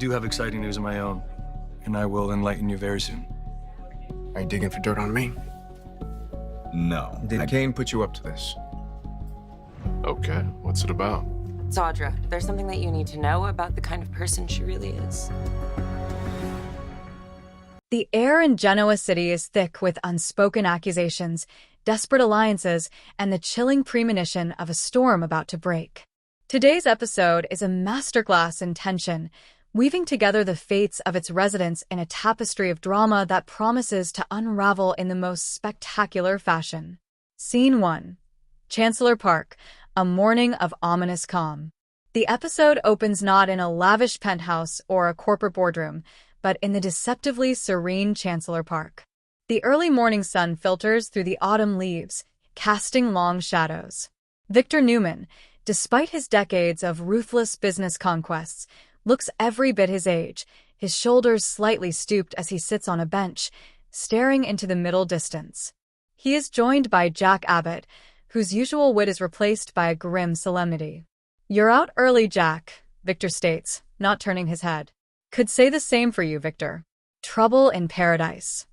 Do have exciting news of my own, and I will enlighten you very soon. Are you digging for dirt on me? No. Did Kane put you up to this? Okay, what's it about? Audra, there's something that you need to know about the kind of person she really is. The air in Genoa City is thick with unspoken accusations, desperate alliances, and the chilling premonition of a storm about to break. Today's episode is a masterclass in tension, weaving together the fates of its residents in a tapestry of drama that promises to unravel in the most spectacular fashion. Scene 1. Chancellor Park, a morning of ominous calm. The episode opens not in a lavish penthouse or a corporate boardroom, but in the deceptively serene Chancellor Park. The early morning sun filters through the autumn leaves, casting long shadows. Victor Newman, despite his decades of ruthless business conquests, looks every bit his age, his shoulders slightly stooped as he sits on a bench, staring into the middle distance. He is joined by Jack Abbott, whose usual wit is replaced by a grim solemnity. "You're out early, Jack," Victor states, not turning his head. "Could say the same for you, Victor. Trouble in paradise."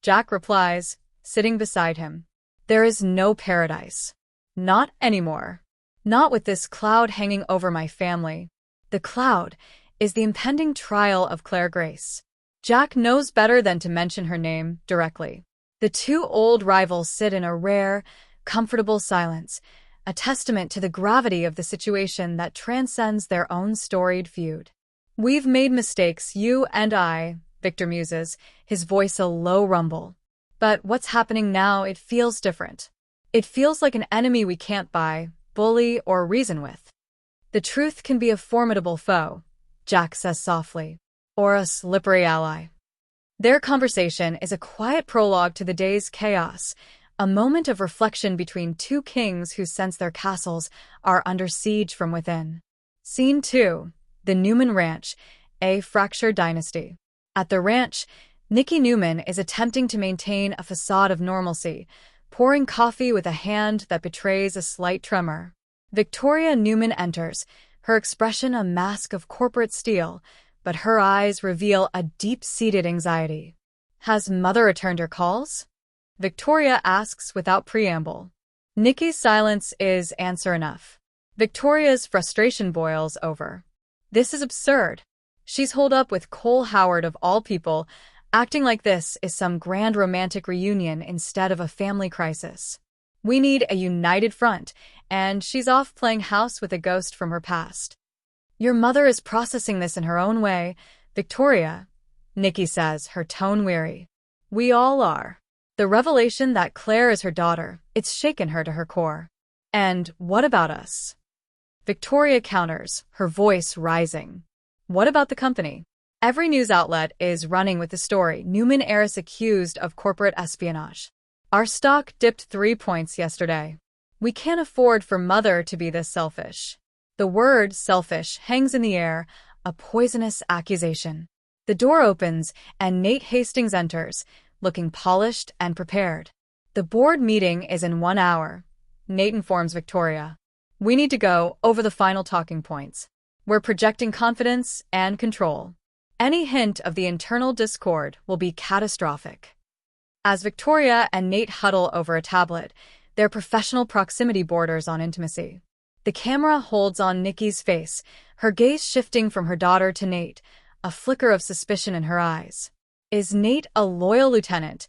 Jack replies, sitting beside him. "There is no paradise. Not anymore. Not with this cloud hanging over my family." The cloud is the impending trial of Claire Grace. Jack knows better than to mention her name directly. The two old rivals sit in a rare, comfortable silence, a testament to the gravity of the situation that transcends their own storied feud. "We've made mistakes, you and I," Victor muses, his voice a low rumble. "But what's happening now, it feels different. It feels like an enemy we can't buy, bully, or reason with. The truth can be a formidable foe," Jack says softly, "or a slippery ally." Their conversation is a quiet prologue to the day's chaos, a moment of reflection between two kings who sense their castles are under siege from within. Scene 2. The Newman Ranch, a fractured dynasty. At the ranch, Nikki Newman is attempting to maintain a facade of normalcy, pouring coffee with a hand that betrays a slight tremor. Victoria Newman enters, her expression a mask of corporate steel, but her eyes reveal a deep-seated anxiety. "Has Mother returned her calls?" Victoria asks without preamble. Nikki's silence is answer enough. Victoria's frustration boils over. This is absurd. She's holed up with Cole Howard of all people, acting like this is some grand romantic reunion instead of a family crisis. We need a united front, and she's off playing house with a ghost from her past. "Your mother is processing this in her own way, Victoria," Nikki says, her tone weary. "We all are. The revelation that Claire is her daughter, it's shaken her to her core. And what about us?" Victoria counters, her voice rising. "What about the company?" Every news outlet is running with the story. Newman heiress accused of corporate espionage. "Our stock dipped 3 points yesterday. We can't afford for Mother to be this selfish." The word selfish hangs in the air, a poisonous accusation. The door opens, and Nate Hastings enters, looking polished and prepared. "The board meeting is in 1 hour," Nate informs Victoria. "We need to go over the final talking points. We're projecting confidence and control. Any hint of the internal discord will be catastrophic." As Victoria and Nate huddle over a tablet, their professional proximity borders on intimacy. The camera holds on Nikki's face, her gaze shifting from her daughter to Nate, a flicker of suspicion in her eyes. Is Nate a loyal lieutenant,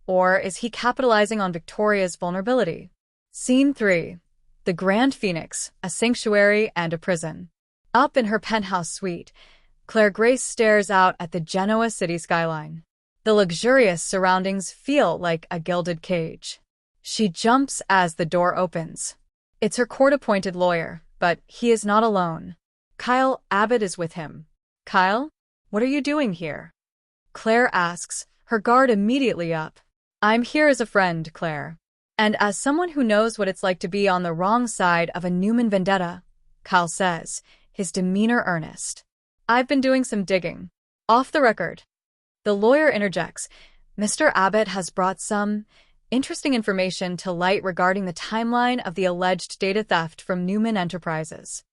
or is he capitalizing on Victoria's vulnerability? Scene 3. The Grand Phoenix, a sanctuary and a prison. Up in her penthouse suite, Claire Grace stares out at the Genoa city skyline. The luxurious surroundings feel like a gilded cage. She jumps as the door opens. It's her court-appointed lawyer, but he is not alone. Kyle Abbott is with him. "Kyle, what are you doing here?" Claire asks, her guard immediately up. "I'm here as a friend, Claire. And as someone who knows what it's like to be on the wrong side of a Newman vendetta," Kyle says, his demeanor earnest. "I've been doing some digging. Off the record." The lawyer interjects, "Mr. Abbott has brought some interesting information to light regarding the timeline of the alleged data theft from Newman Enterprises."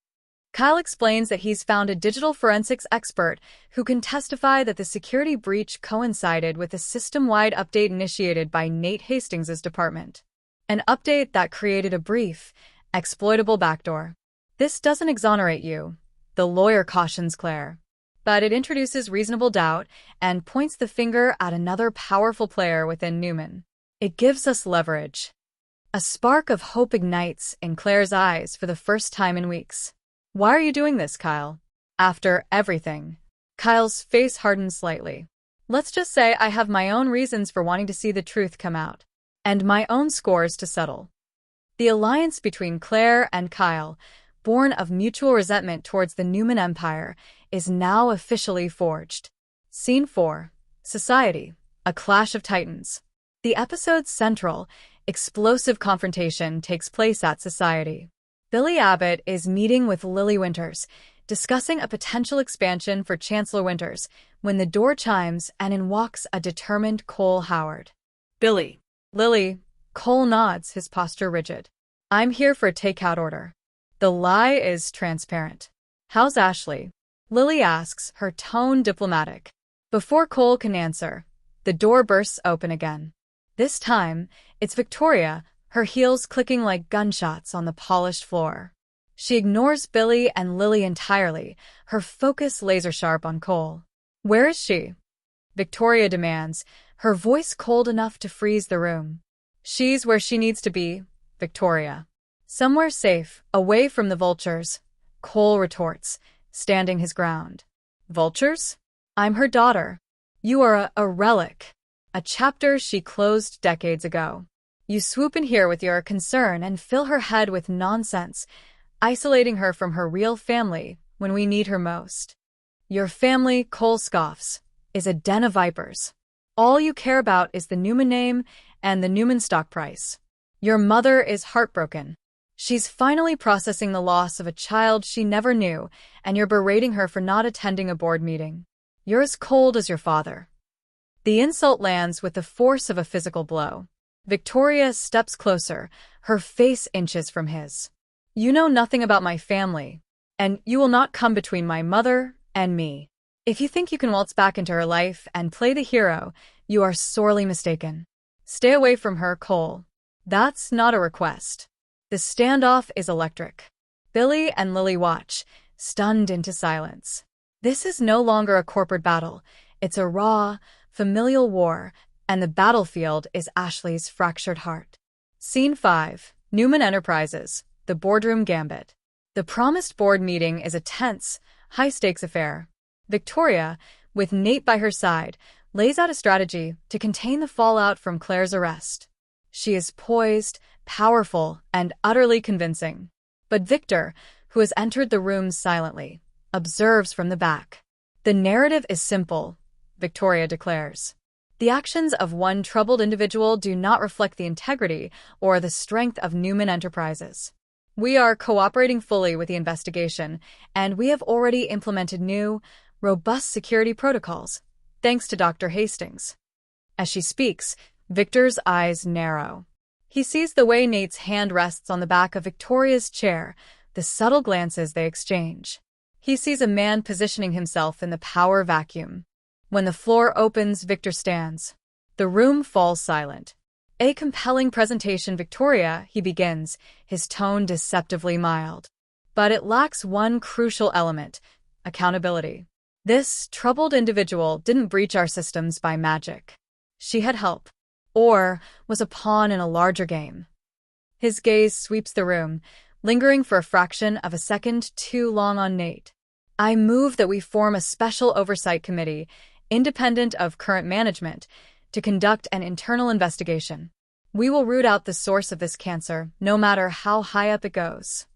Kyle explains that he's found a digital forensics expert who can testify that the security breach coincided with a system-wide update initiated by Nate Hastings' department. An update that created a brief, exploitable backdoor. This doesn't exonerate you, the lawyer cautions Claire, but it introduces reasonable doubt and points the finger at another powerful player within Newman. It gives us leverage. A spark of hope ignites in Claire's eyes for the first time in weeks. Why are you doing this, Kyle? After everything. Kyle's face hardens slightly. Let's just say I have my own reasons for wanting to see the truth come out. And my own scores to settle. The alliance between Claire and Kyle, born of mutual resentment towards the Newman Empire, is now officially forged. Scene 4. Society. A clash of titans. The episode's central, explosive confrontation takes place at Society. Billy Abbott is meeting with Lily Winters, discussing a potential expansion for Chancellor Winters, when the door chimes and in walks a determined Cole Howard. Billy. Lily. Cole nods, his posture rigid. I'm here for a takeout order. The lie is transparent. How's Ashley? Lily asks, her tone diplomatic. Before Cole can answer, the door bursts open again. This time, it's Victoria, her heels clicking like gunshots on the polished floor. She ignores Billy and Lily entirely, her focus laser-sharp on Cole. Where is she? Victoria demands, her voice cold enough to freeze the room. She's where she needs to be, Victoria. Somewhere safe, away from the vultures, Cole retorts, standing his ground. Vultures? I'm her daughter. You are a relic. A chapter she closed decades ago. You swoop in here with your concern and fill her head with nonsense, isolating her from her real family when we need her most. Your family, Cole scoffs, is a den of vipers. All you care about is the Newman name and the Newman stock price. Your mother is heartbroken. She's finally processing the loss of a child she never knew, and you're berating her for not attending a board meeting. You're as cold as your father. The insult lands with the force of a physical blow. Victoria steps closer, her face inches from his. You know nothing about my family, and you will not come between my mother and me. If you think you can waltz back into her life and play the hero, you are sorely mistaken. Stay away from her, Cole. That's not a request. The standoff is electric. Billy and Lily watch, stunned into silence. This is no longer a corporate battle. It's a raw, familial war, and the battlefield is Ashley's fractured heart. Scene 5. Newman Enterprises. The boardroom gambit. The promised board meeting is a tense, high-stakes affair. Victoria, with Nate by her side, lays out a strategy to contain the fallout from Claire's arrest. She is poised, powerful, and utterly convincing. But Victor, who has entered the room silently, observes from the back. The narrative is simple, Victoria declares. The actions of one troubled individual do not reflect the integrity or the strength of Newman Enterprises. We are cooperating fully with the investigation, and we have already implemented new, robust security protocols, thanks to Dr. Hastings. As she speaks, Victor's eyes narrow. He sees the way Nate's hand rests on the back of Victoria's chair, the subtle glances they exchange. He sees a man positioning himself in the power vacuum. When the floor opens, Victor stands. The room falls silent. A compelling presentation, Victoria, he begins, his tone deceptively mild. But it lacks one crucial element, accountability. This troubled individual didn't breach our systems by magic. She had help, or was a pawn in a larger game. His gaze sweeps the room, lingering for a fraction of a second too long on Nate. I move that we form a special oversight committee, independent of current management, to conduct an internal investigation. We will root out the source of this cancer, no matter how high up it goes.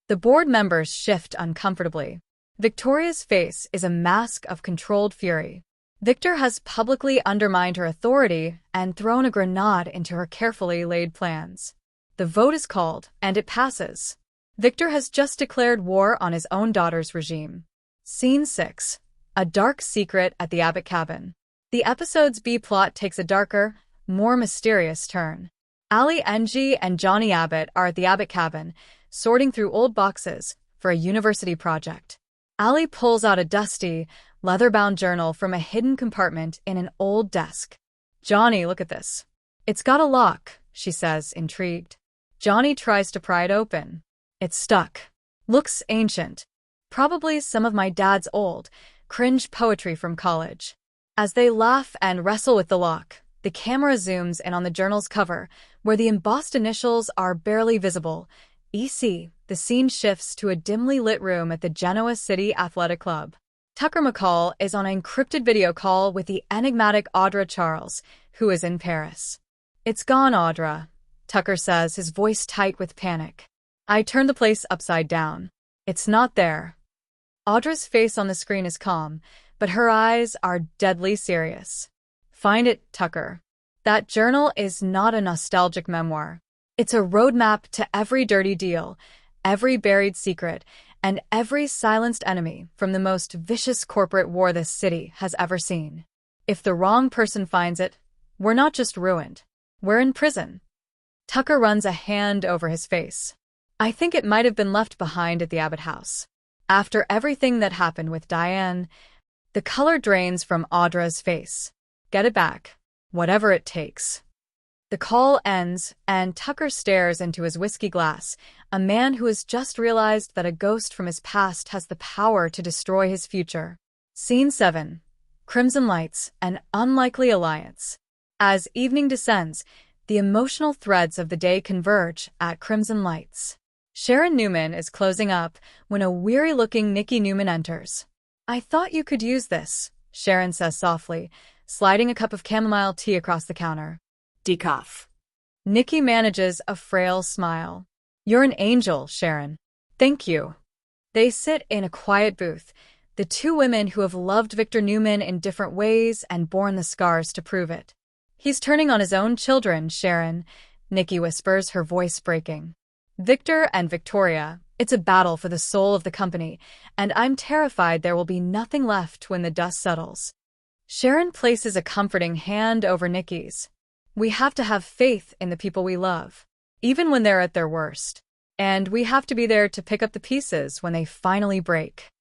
The board members shift uncomfortably. Victoria's face is a mask of controlled fury. Victor has publicly undermined her authority and thrown a grenade into her carefully laid plans. The vote is called, and it passes. Victor has just declared war on his own daughter's regime. Scene 6. A dark secret at the Abbott cabin. The episode's B-plot takes a darker, more mysterious turn. Allie Ng and Johnny Abbott are at the Abbott cabin, sorting through old boxes, for a university project. Allie pulls out a dusty, leather-bound journal from a hidden compartment in an old desk. "Johnny, look at this. It's got a lock," she says, intrigued. Johnny tries to pry it open. It's stuck. Looks ancient. Probably some of my dad's old, cringe poetry from college. As they laugh and wrestle with the lock, the camera zooms in on the journal's cover, where the embossed initials are barely visible. EC. The scene shifts to a dimly lit room at the Genoa City Athletic Club. Tucker McCall is on an encrypted video call with the enigmatic Audra Charles, who is in Paris. "It's gone, Audra," Tucker says, his voice tight with panic. "I turned the place upside down. It's not there." Audra's face on the screen is calm, but her eyes are deadly serious. "Find it, Tucker. That journal is not a nostalgic memoir. It's a roadmap to every dirty deal, every buried secret, and every silenced enemy from the most vicious corporate war this city has ever seen. If the wrong person finds it, we're not just ruined. We're in prison." Tucker runs a hand over his face. "I think it might have been left behind at the Abbott house. After everything that happened with Diane," the color drains from Audra's face. "Get it back. Whatever it takes." The call ends, and Tucker stares into his whiskey glass, a man who has just realized that a ghost from his past has the power to destroy his future. Scene 7. Crimson Lights, an unlikely alliance. As evening descends, the emotional threads of the day converge at Crimson Lights. Sharon Newman is closing up when a weary-looking Nikki Newman enters. "I thought you could use this," Sharon says softly, sliding a cup of chamomile tea across the counter. "Decaf." Nikki manages a frail smile. "You're an angel, Sharon. Thank you." They sit in a quiet booth, the two women who have loved Victor Newman in different ways and borne the scars to prove it. "He's turning on his own children, Sharon," Nikki whispers, her voice breaking. "Victor and Victoria, it's a battle for the soul of the company, and I'm terrified there will be nothing left when the dust settles." Sharon places a comforting hand over Nikki's. "We have to have faith in the people we love, even when they're at their worst. And we have to be there to pick up the pieces when they finally break."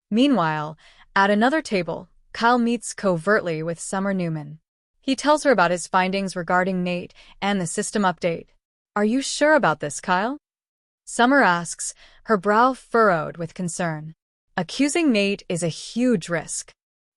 Meanwhile, at another table, Kyle meets covertly with Summer Newman. He tells her about his findings regarding Nate and the system update. "Are you sure about this, Kyle?" Summer asks, her brow furrowed with concern. "Accusing Nate is a huge risk."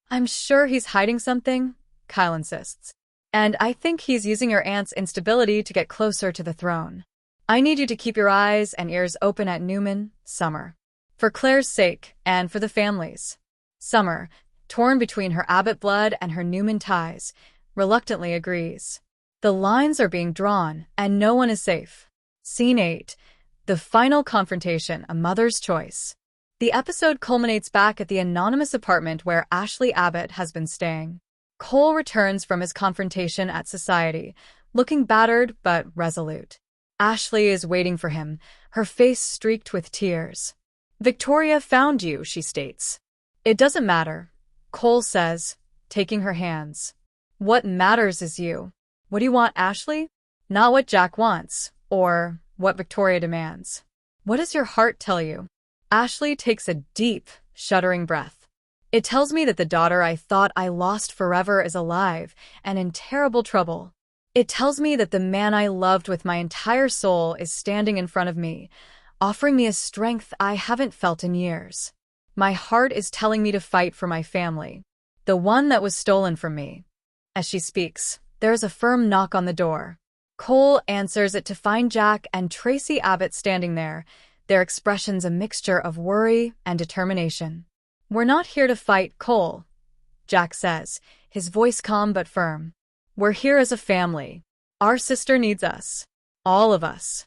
"I'm sure he's hiding something," Kyle insists. "And I think he's using your aunt's instability to get closer to the throne. I need you to keep your eyes and ears open at Newman, Summer. For Claire's sake, and for the family's." Summer, torn between her Abbott blood and her Newman ties, reluctantly agrees. The lines are being drawn, and no one is safe. Scene 8. The final confrontation, a mother's choice. The episode culminates back at the anonymous apartment where Ashley Abbott has been staying. Cole returns from his confrontation at Society, looking battered but resolute. Ashley is waiting for him, her face streaked with tears. "Victoria found you," she states. "It doesn't matter," Cole says, taking her hands. "What matters is you. What do you want, Ashley? Not what Jack wants, or what Victoria demands. What does your heart tell you?" Ashley takes a deep, shuddering breath. "It tells me that the daughter I thought I lost forever is alive and in terrible trouble. It tells me that the man I loved with my entire soul is standing in front of me, offering me a strength I haven't felt in years. My heart is telling me to fight for my family, the one that was stolen from me." As she speaks, there is a firm knock on the door. Cole answers it to find Jack and Tracy Abbott standing there, their expressions a mixture of worry and determination. "We're not here to fight, Cole," Jack says, his voice calm but firm. "We're here as a family. Our sister needs us. All of us."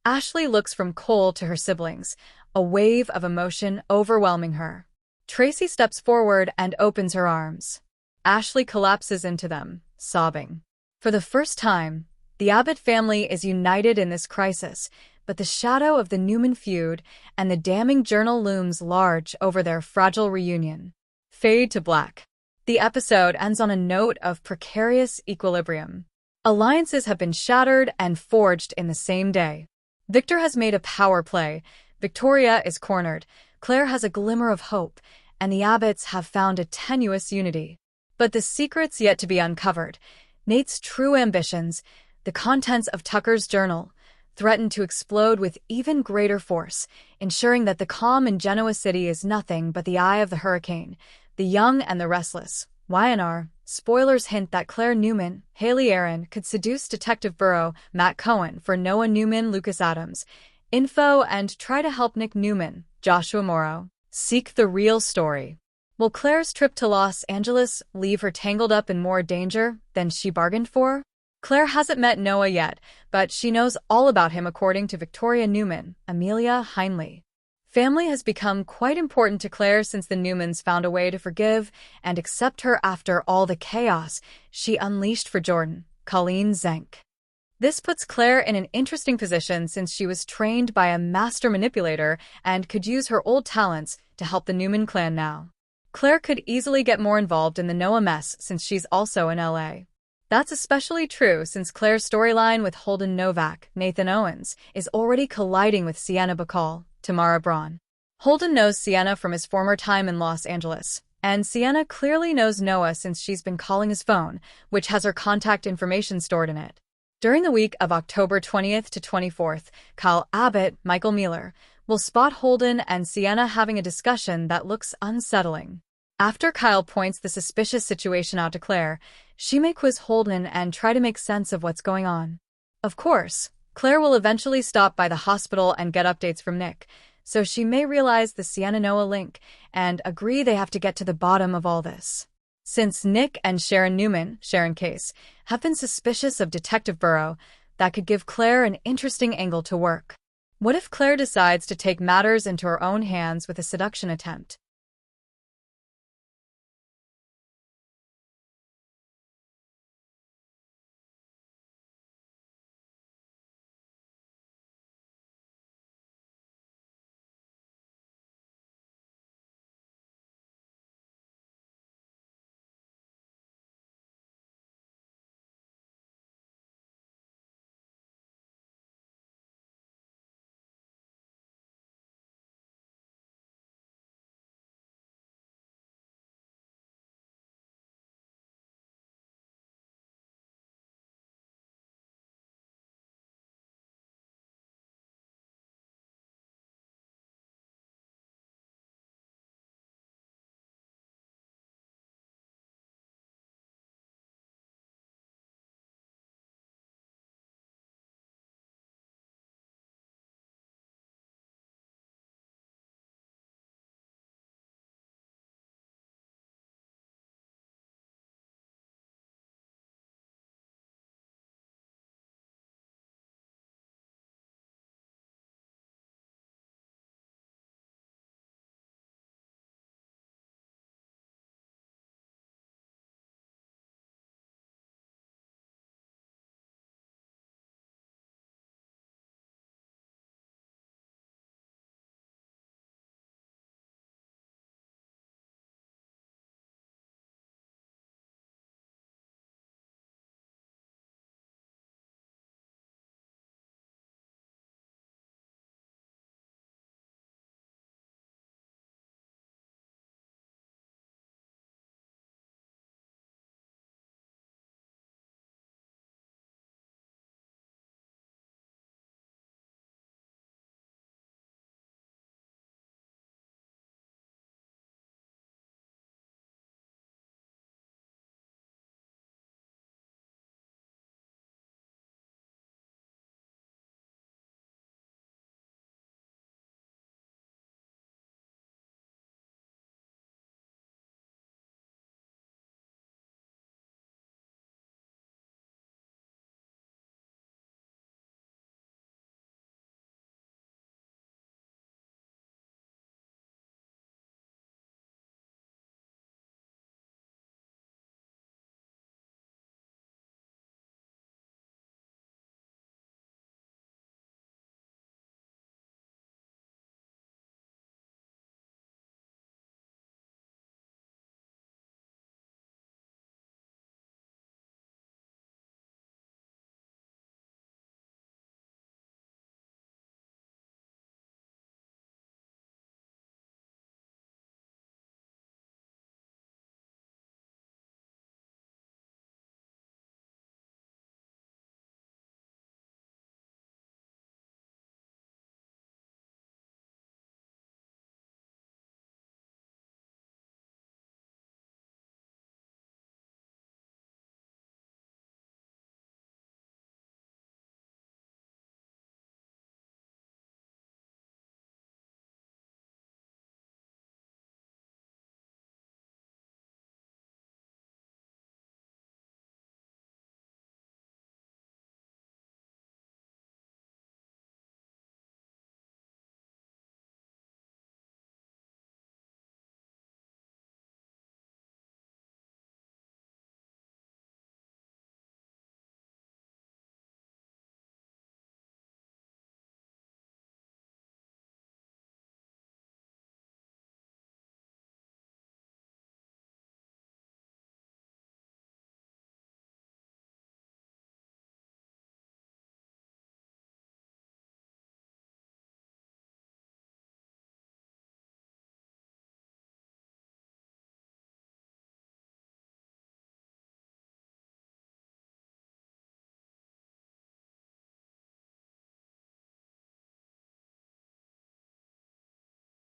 Ashley looks from Cole to her siblings, a wave of emotion overwhelming her. Tracy steps forward and opens her arms. Ashley collapses into them, sobbing. For the first time, the Abbott family is united in this crisis, but the shadow of the Newman feud and the damning journal looms large over their fragile reunion. Fade to black. The episode ends on a note of precarious equilibrium. Alliances have been shattered and forged in the same day. Victor has made a power play, Victoria is cornered, Claire has a glimmer of hope, and the Abbotts have found a tenuous unity. But the secret's yet to be uncovered. Nate's true ambitions, the contents of Tucker's journal, threaten to explode with even greater force, ensuring that the calm in Genoa City is nothing but the eye of the hurricane, the young and the restless. YNR. Spoilers hint that Claire Newman, Haley Aaron, could seduce Detective Burrow, Matt Cohen, for Noah Newman, Lucas Adams. Info and try to help Nick Newman, Joshua Morrow. Seek the real story. Will Claire's trip to Los Angeles leave her tangled up in more danger than she bargained for? Claire hasn't met Noah yet, but she knows all about him according to Victoria Newman, Amelia Heinley. Family has become quite important to Claire since the Newmans found a way to forgive and accept her after all the chaos she unleashed for Jordan, Colleen Zenk. This puts Claire in an interesting position since she was trained by a master manipulator and could use her old talents to help the Newman clan now. Claire could easily get more involved in the Noah mess since she's also in LA. That's especially true since Claire's storyline with Holden Novak, Nathan Owens, is already colliding with Sienna Bacall, Tamara Braun. Holden knows Sienna from his former time in Los Angeles, and Sienna clearly knows Noah since she's been calling his phone, which has her contact information stored in it. During the week of October 20th to 24th, Kyle Abbott, Michael Mueller, will spot Holden and Sienna having a discussion that looks unsettling. After Kyle points the suspicious situation out to Claire, she may quiz Holden and try to make sense of what's going on. Of course, Claire will eventually stop by the hospital and get updates from Nick, so she may realize the Sienna-Noah link and agree they have to get to the bottom of all this. Since Nick and Sharon Newman, Sharon Case, have been suspicious of Detective Burrow, that could give Claire an interesting angle to work. What if Claire decides to take matters into her own hands with a seduction attempt?